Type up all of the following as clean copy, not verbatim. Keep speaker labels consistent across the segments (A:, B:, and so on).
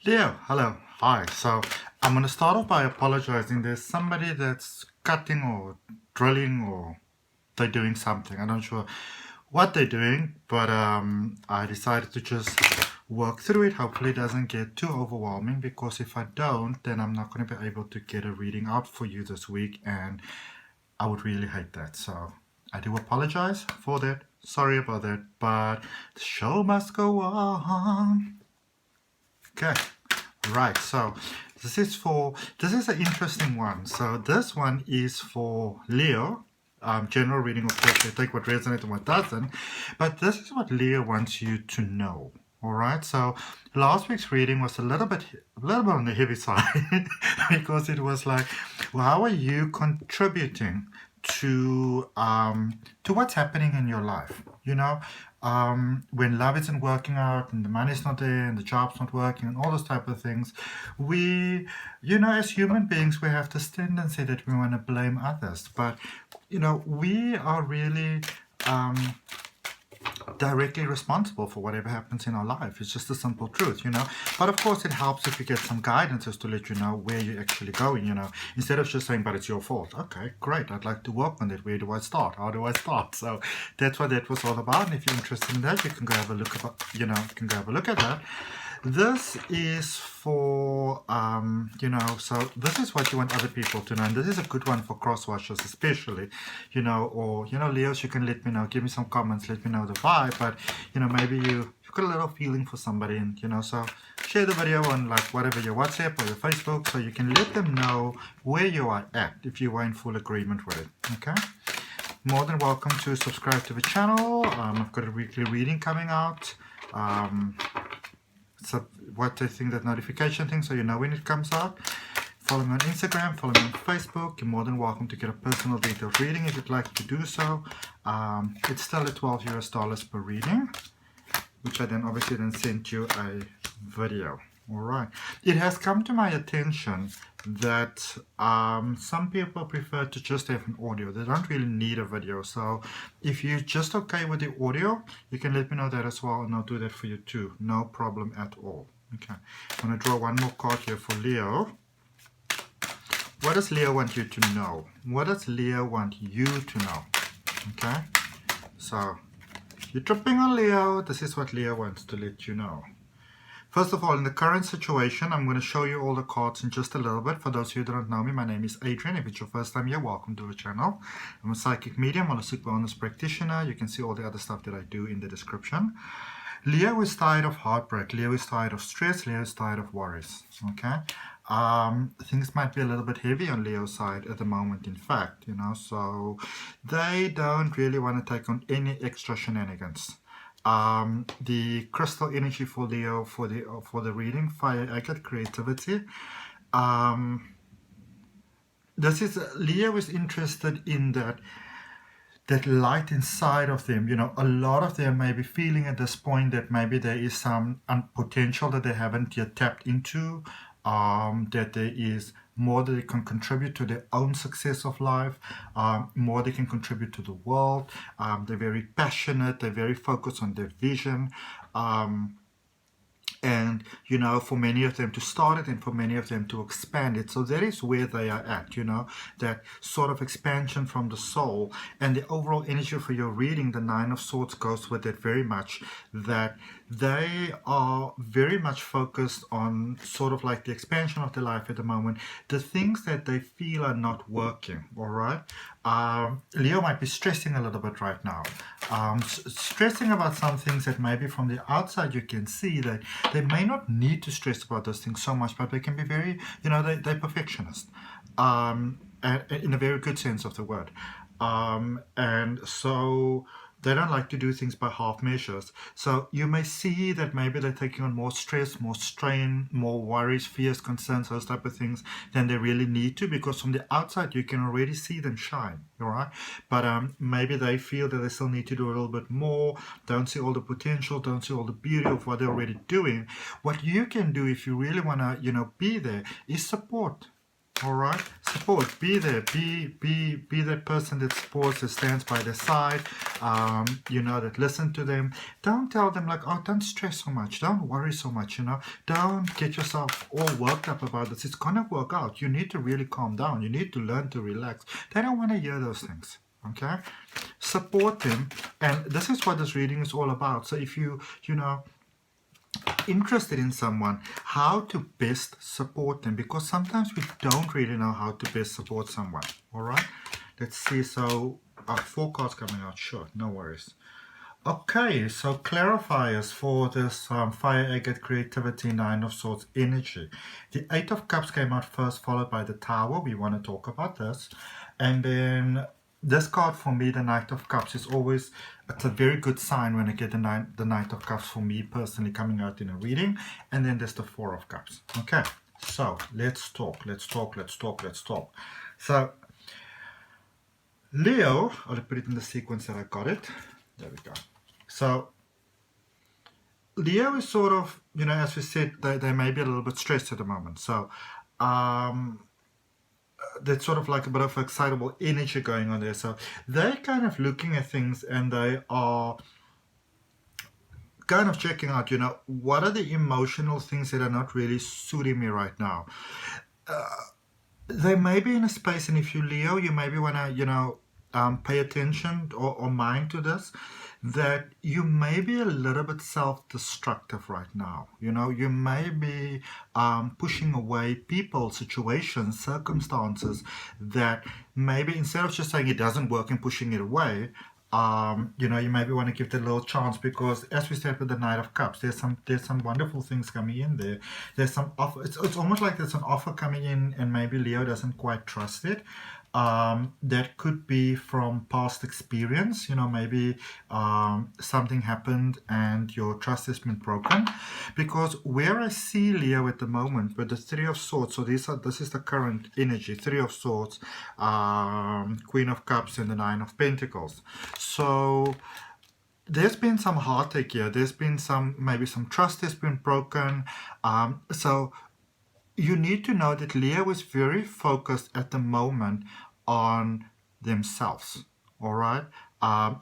A: Leo, hello, hi. So I'm going to start off by apologizing. There's somebody that's cutting or drilling or they're doing something. I'm not sure what they're doing, but I decided to just work through it. Hopefully it doesn't get too overwhelming, because if I don't, then I'm not going to be able to get a reading out for you this week, and I would really hate that. So I do apologize for that. Sorry about that, but the show must go on. Okay, right. So this is an interesting one. So this one is for Leo. General reading, of course, they take what resonates and what doesn't. But this is what Leo wants you to know. All right. So last week's reading was a little bit on the heavy side because it was like, well, how are you contributing to what's happening in your life? When love isn't working out and the money's not there and the job's not working and all those type of things, we, as human beings, we have this tendency that we want to blame others. But, we are really directly responsible for whatever happens in our life. It's just a simple truth, But of course, it helps if you get some guidance as to let you know where you're actually going, instead of just saying, but it's your fault. Okay, great. I'd like to work on it. Where do I start? How do I start? So that's what that was all about. And if you're interested in that, you can go have a look at that. This is for, so this is what you want other people to know. And this is a good one for crosswatchers especially, Leos, you can let me know, give me some comments, let me know the vibe. But, maybe you've got a little feeling for somebody and, so share the video on like whatever your WhatsApp or your Facebook so you can let them know where you are at if you are in full agreement with it, okay? More than welcome to subscribe to the channel. I've got a weekly reading coming out. So what I think, that notification thing, so you know when it comes out. Follow me on Instagram, follow me on Facebook. You're more than welcome to get a personal detailed reading if you'd like to do so. It's still at $12 per reading, which I then obviously sent you a video. All right. It has come to my attention that some people prefer to just have an audio. They don't really need a video. So if you're just okay with the audio, you can let me know that as well, and I'll do that for you too. No problem at all. Okay. I'm going to draw one more card here for Leo. What does Leo want you to know? What does Leo want you to know? Okay. So you're tripping on Leo. This is what Leo wants to let you know. First of all, in the current situation, I'm going to show you all the cards in just a little bit. For those of you who don't know me, my name is Adrian. If it's your first time here, welcome to the channel. I'm a psychic medium, I'm a super wellness practitioner. You can see all the other stuff that I do in the description. Leo is tired of heartbreak. Leo is tired of stress. Leo is tired of worries. Okay? Things might be a little bit heavy on Leo's side at the moment, in fact, so they don't really want to take on any extra shenanigans. The crystal energy for Leo for the reading, fire, agate, creativity. Leo is interested in that light inside of them. A lot of them may be feeling at this point that maybe there is some potential that they haven't yet tapped into, that there is more that they can contribute to their own success of life, more they can contribute to the world. They're very passionate, they're very focused on their vision. And, for many of them to start it and for many of them to expand it. So that is where they are at, that sort of expansion from the soul. And the overall energy for your reading, the Nine of Swords, goes with it very much, that they are very much focused on sort of like the expansion of their life at the moment, the things that they feel are not working, all right? Leo might be stressing a little bit right now, stressing about some things that maybe from the outside you can see that they may not need to stress about those things so much, but they can be very, they're perfectionist, in a very good sense of the word. And so they don't like to do things by half measures. So you may see that maybe they're taking on more stress, more strain, more worries, fears, concerns, those type of things than they really need to, because from the outside you can already see them shine, all right? But maybe they feel that they still need to do a little bit more, don't see all the potential, don't see all the beauty of what they're already doing. What you can do if you really want to, be there, is support. All right, support. Be there. Be that person that supports, that stands by their side. You know, that listen to them. Don't tell them like, oh, don't stress so much. Don't worry so much. You know, don't get yourself all worked up about this. It's gonna work out. You need to really calm down. You need to learn to relax. They don't want to hear those things. Okay, support them, and this is what this reading is all about. So if you know, interested in someone, how to best support them, because sometimes we don't really know how to best support someone. All right, let's see. So 4 cards coming out. Sure, no worries. Okay, so clarifiers for this fire, agate, creativity, 9 of swords energy. The 8 of cups came out first, followed by the tower. We want to talk about this. And then this card for me, the Knight of Cups, is always, it's a very good sign when I get the Knight of Cups for me personally coming out in a reading. And then there's the 4 of Cups. Okay, so let's talk. So Leo, I'll put it in the sequence that I got it. There we go. So Leo is sort of, you know, as we said, they may be a little bit stressed at the moment. So there's sort of like a bit of excitable energy going on there. So they're kind of looking at things, and they are kind of checking out, you know, what are the emotional things that are not really suiting me right now. They may be in a space, and if you Leo, you maybe want to, you know, pay attention or mind to this, that you may be a little bit self-destructive right now. You know, you may be pushing away people, situations, circumstances that maybe instead of just saying it doesn't work and pushing it away, you know, you maybe want to give it a little chance, because as we said with the Knight of Cups, there's some wonderful things coming in there. There's some offer. It's almost like there's an offer coming in, and maybe Leo doesn't quite trust it. That could be from past experience. You know, maybe something happened and your trust has been broken. Because where I see Leo at the moment with the 3 of Swords, so this is the current energy, 3 of Swords, Queen of Cups, and the 9 of Pentacles. So there's been some heartache here. There's been maybe some trust has been broken. So you need to know that Leo is very focused at the moment on themselves, all right?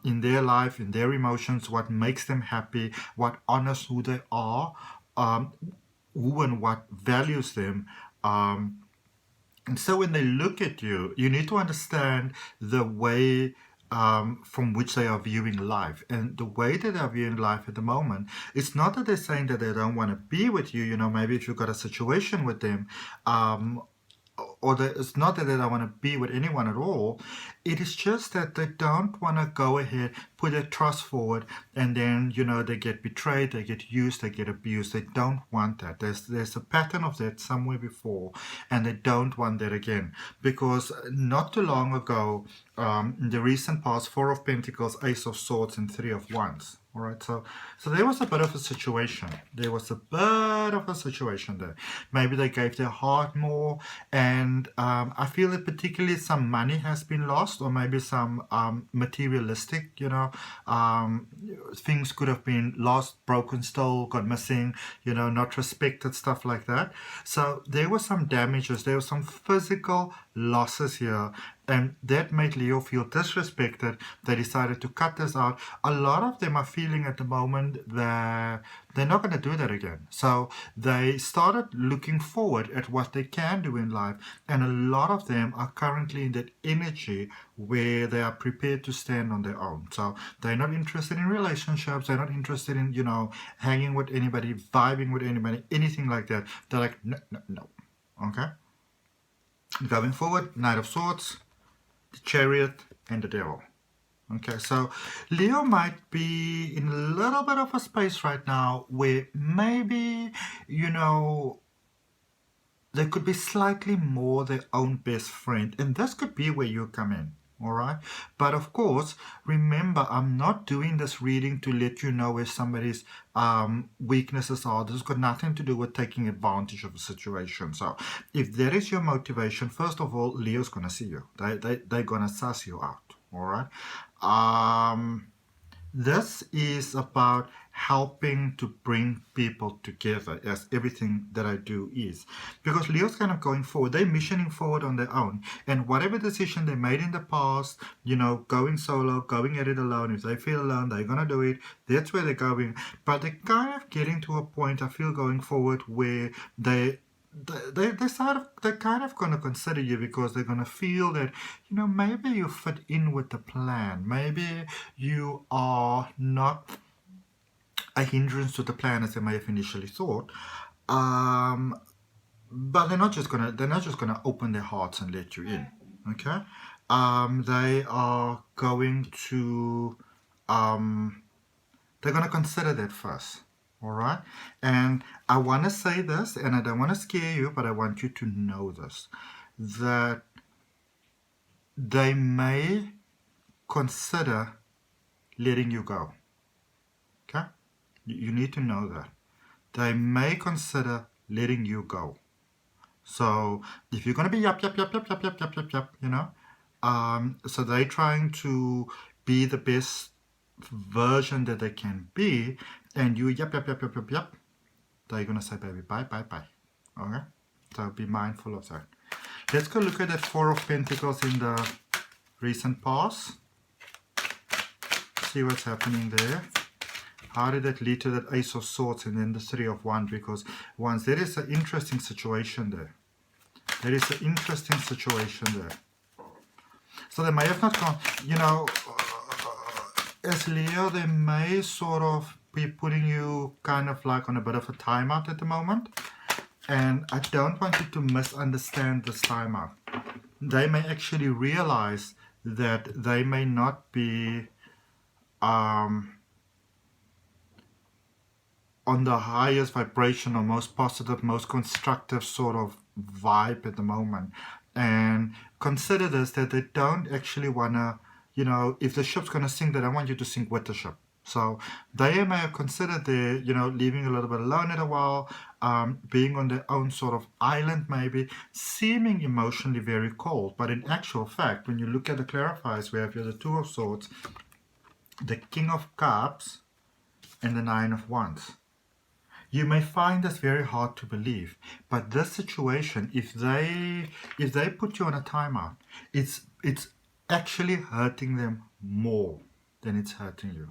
A: In their life, in their emotions, what makes them happy, what honors who they are, who and what values them. And so when they look at you, you need to understand the way from which they are viewing life. And the way that they are viewing life at the moment, it's not that they're saying that they don't want to be with you. You know, maybe if you've got a situation with them, it's not that they don't want to be with anyone at all. It is just that they don't want to go ahead, put their trust forward, and then, you know, they get betrayed, they get used, they get abused. They don't want that. There's a pattern of that somewhere before, and they don't want that again. Because not too long ago, in the recent past, 4 of Pentacles, Ace of Swords, and 3 of Wands. All right, so there was a bit of a situation. There Maybe they gave their heart more, and I feel that particularly some money has been lost, or maybe some materialistic, you know, things could have been lost, broken, stole, got missing, you know, not respected, stuff like that. So there were some damages, there were some physical losses here, and that made Leo feel disrespected. They decided to cut this out. A lot of them are feeling at the moment that they're not going to do that again. So they started looking forward at what they can do in life. And a lot of them are currently in that energy where they are prepared to stand on their own. So they're not interested in relationships. They're not interested in, you know, hanging with anybody, vibing with anybody, anything like that. They're like, no. Okay? Going forward, Knight of Swords, the Chariot, and the Devil. Okay, so Leo might be in a little bit of a space right now where maybe, you know, they could be slightly more their own best friend. And this could be where you come in. All right, but of course, remember, I'm not doing this reading to let you know where somebody's weaknesses are. This has got nothing to do with taking advantage of a situation. So if that is your motivation, first of all, Leo's going to see you. They're going to suss you out. All right. This is about helping to bring people together, as everything that I do is. Because Leo's kind of going forward, they're missioning forward on their own. And whatever decision they made in the past, going solo, going at it alone, if they feel alone, they're going to do it. That's where they're going. But they're kind of getting to a point, I feel, going forward where they they're kind of going to consider you, because they're going to feel that maybe you fit in with the plan, maybe you are not a hindrance to the plan as they may have initially thought, but they're not just gonna open their hearts and let you in. Okay, they are going to they're going to consider that first. All right, and I want to say this, and I don't want to scare you, but I want you to know this, that they may consider letting you go. Okay, you need to know that they may consider letting you go. So if you're going to be yup, so they're trying to be the best version that they can be, and you yup, they're going to say, baby, bye. Okay, so be mindful of that. Let's go look at that Four of Pentacles in the recent past. See what's happening there. How did that lead to that Ace of Swords and then the Three of Wands? Because once there is an interesting situation there. There is an interesting situation there. So they may have not gone, as Leo, they may sort of be putting you kind of like on a bit of a timeout at the moment. And I don't want you to misunderstand this timeout. They may actually realize that they may not be on the highest vibration or most positive, most constructive sort of vibe at the moment. And consider this, that they don't actually want to, if the ship's going to sink, they don't want you to sink with the ship. So they may have considered their, leaving a little bit alone at a while, being on their own sort of island maybe, seeming emotionally very cold. But in actual fact, when you look at the clarifiers, we have here the Two of Swords, the King of Cups, and the Nine of Wands. You may find this very hard to believe, but this situation, if they put you on a timeout, it's actually hurting them more than it's hurting you.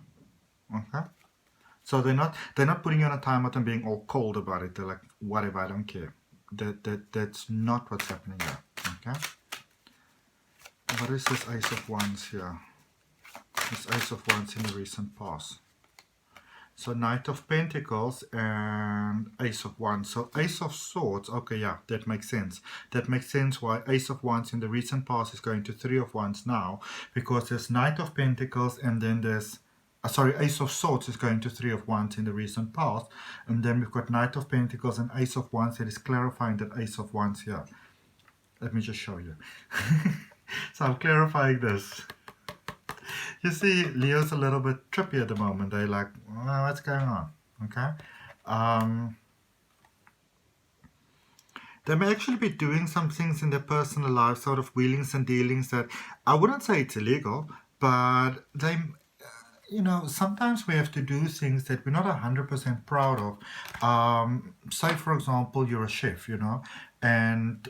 A: Okay, so they're not putting you on a timeout and being all cold about it. They're like, whatever, I don't care. That's not what's happening there. Okay, what is this Ace of Wands here? This Ace of Wands in the recent past. So Knight of Pentacles and Ace of Wands. So Ace of Swords, okay, yeah, that makes sense. That makes sense why Ace of Wands in the recent past is going to Three of Wands now, because there's Knight of Pentacles and then there's, Ace of Swords is going to Three of Wands in the recent past, and then we've got Knight of Pentacles and Ace of Wands that is clarifying that Ace of Wands here. Let me just show you. So I'm clarifying this. You see, Leo's a little bit trippy at the moment. They're like, oh, what's going on? Okay. They may actually be doing some things in their personal life, sort of wheelings and dealings that I wouldn't say it's illegal, but they, sometimes we have to do things that we're not 100% proud of. Say, for example, you're a chef, and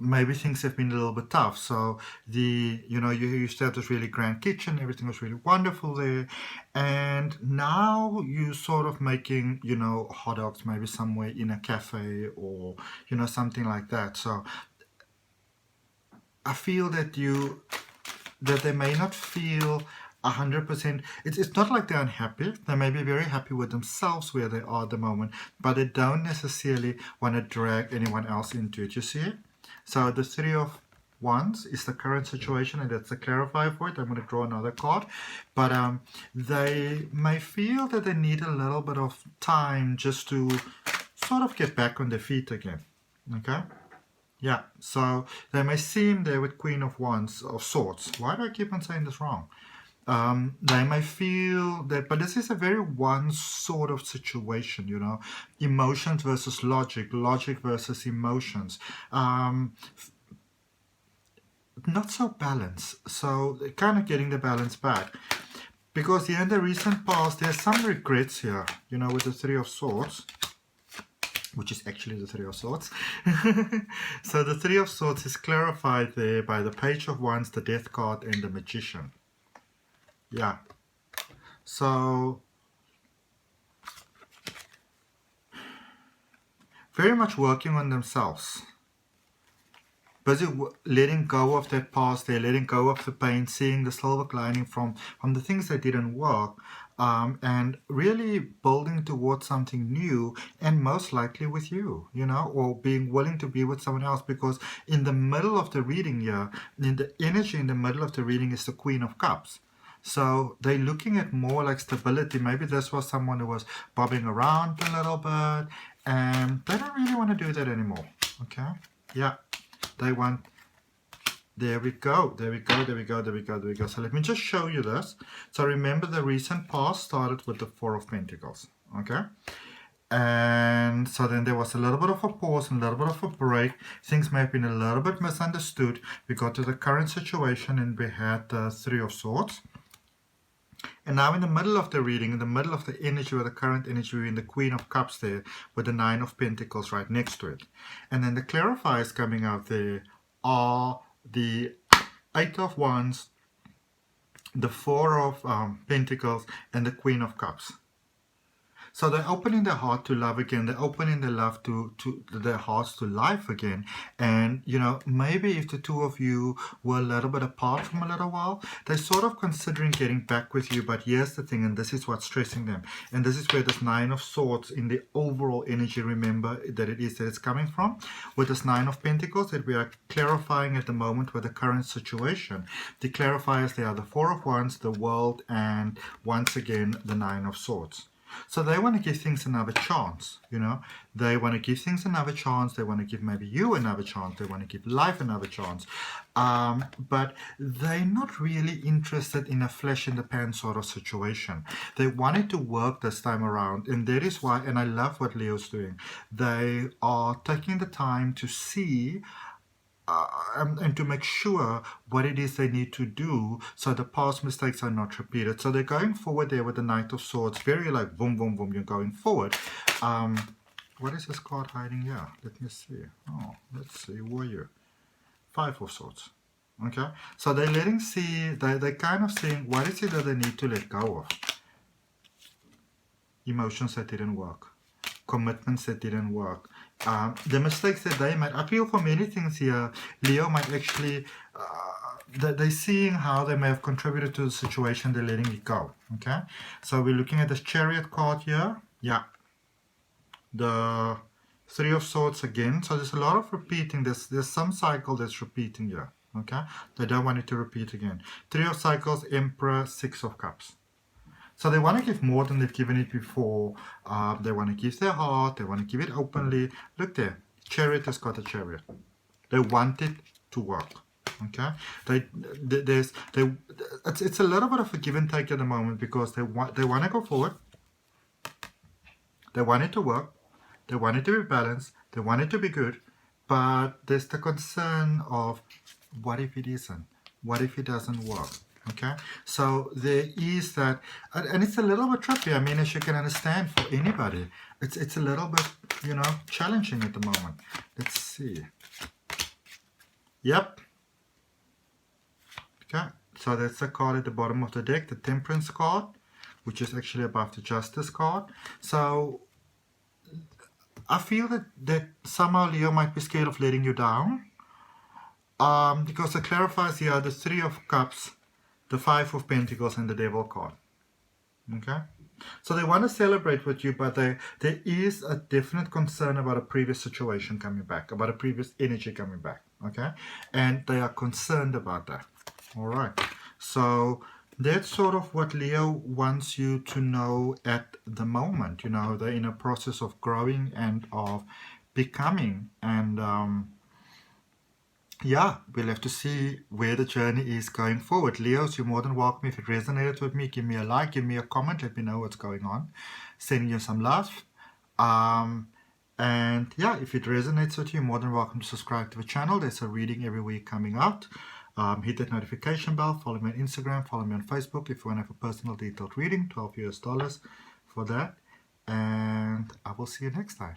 A: maybe things have been a little bit tough. So you used to have this really grand kitchen, everything was really wonderful there, and now you're sort of making, hot dogs maybe somewhere in a cafe or, something like that. So I feel that they may not feel 100%. It's not like they're unhappy. They may be very happy with themselves where they are at the moment, but they don't necessarily want to drag anyone else into it. You see it? So the Three of Wands is the current situation, and that's the clarifier for it. I'm going to draw another card. But they may feel that they need a little bit of time just to sort of get back on their feet again. Okay? Yeah, so they may seem there with Queen of Wands, of Swords. Why do I keep on saying this wrong? They may feel that, but this is a very one sort of situation, emotions versus logic versus emotions, not so balanced. So kind of getting the balance back. Because here in the recent past, there's some regrets here, you know, with the Three of Swords, which is actually the Three of Swords. So the Three of Swords is clarified there by the Page of Wands, the Death card, and the Magician. Yeah. So very much working on themselves. Busy letting go of that past, they're letting go of the pain, seeing the silver lining from the things that didn't work, and really building towards something new, and most likely with you, you know, or being willing to be with someone else, because in the middle of the reading here, in the energy in the middle of the reading is the Queen of Cups. So they're looking at more like stability. Maybe this was someone who was bobbing around a little bit, and they don't really want to do that anymore. Okay, yeah. They want, there we go, there we go, there we go, there we go, there we go. So let me just show you this. So remember the recent past started with the Four of Pentacles, okay? And so then there was a little bit of a pause and a little bit of a break. Things may have been a little bit misunderstood. We got to the current situation and we had the Three of Swords. And now in the middle of the reading, in the middle of the energy, or the current energy, we're in the Queen of Cups there, with the Nine of Pentacles right next to it. And then the clarifiers coming out there are the Eight of Wands, the Four of Pentacles, and the Queen of Cups. So they're opening their heart to love again. They're opening their love to their hearts to life again. And, you know, maybe if the two of you were a little bit apart from a little while, they're sort of considering getting back with you. But here's the thing, and this is what's stressing them. And this is where this Nine of Swords in the overall energy, remember that it's coming from. With this Nine of Pentacles that we are clarifying at the moment with the current situation. The clarifiers, they are the Four of Wands, the World, and once again, the Nine of Swords. So they want to give things another chance, you know. They want to give things another chance. They want to give maybe you another chance. They want to give life another chance. But they're not really interested in a flesh in the pan sort of situation. They wanted to work this time around. And that is why, and I love what Leo's doing. They are taking the time to see and to make sure what it is they need to do so the past mistakes are not repeated. So they're going forward there with the Knight of Swords, very like boom, boom, boom, you're going forward. What is this card hiding here? Let me see. Oh, let's see, Warrior. Five of Swords. Okay, so they're letting see, they're kind of saying, what is it that they need to let go of? Emotions that didn't work. Commitments that didn't work. The mistakes that they made. I feel for many things here, Leo might actually, they're seeing how they may have contributed to the situation, they're letting it go. Okay, so we're looking at this Chariot card here. Yeah, the Three of Swords again. So there's a lot of repeating. There's some cycle that's repeating here. Okay, they don't want it to repeat again. Three of Cycles, Emperor, Six of Cups. So they want to give more than they've given it before. They want to give their heart. They want to give it openly. Look there. Chariot has got a chariot. They want it to work. Okay. It's a little bit of a give and take at the moment because they want to go forward. They want it to work. They want it to be balanced. They want it to be good. But there's the concern of what if it isn't? What if it doesn't work? Okay, so there is that, and it's a little bit tricky. I mean, as you can understand, for anybody, it's a little bit, you know, challenging at the moment. Let's see. Yep. Okay, so that's the card at the bottom of the deck, the Temperance card, which is actually above the Justice card. So I feel that somehow Leo might be scared of letting you down, because it clarifies here the Three of Cups, the Five of Pentacles, and the Devil card. Okay, so they want to celebrate with you, but there is a definite concern about a previous situation coming back, about a previous energy coming back. Okay, and they are concerned about that. All right, so that's sort of what Leo wants you to know at the moment. You know, they're in a process of growing and of becoming, and yeah, we'll have to see where the journey is going forward. Leos, you're more than welcome. If it resonated with me, give me a like, give me a comment, let me know what's going on. Sending you some love. And yeah, if it resonates with you, you're more than welcome to subscribe to the channel. There's a reading every week coming out. Hit that notification bell, follow me on Instagram, follow me on Facebook if you want to have a personal detailed reading, $12 US for that. And I will see you next time.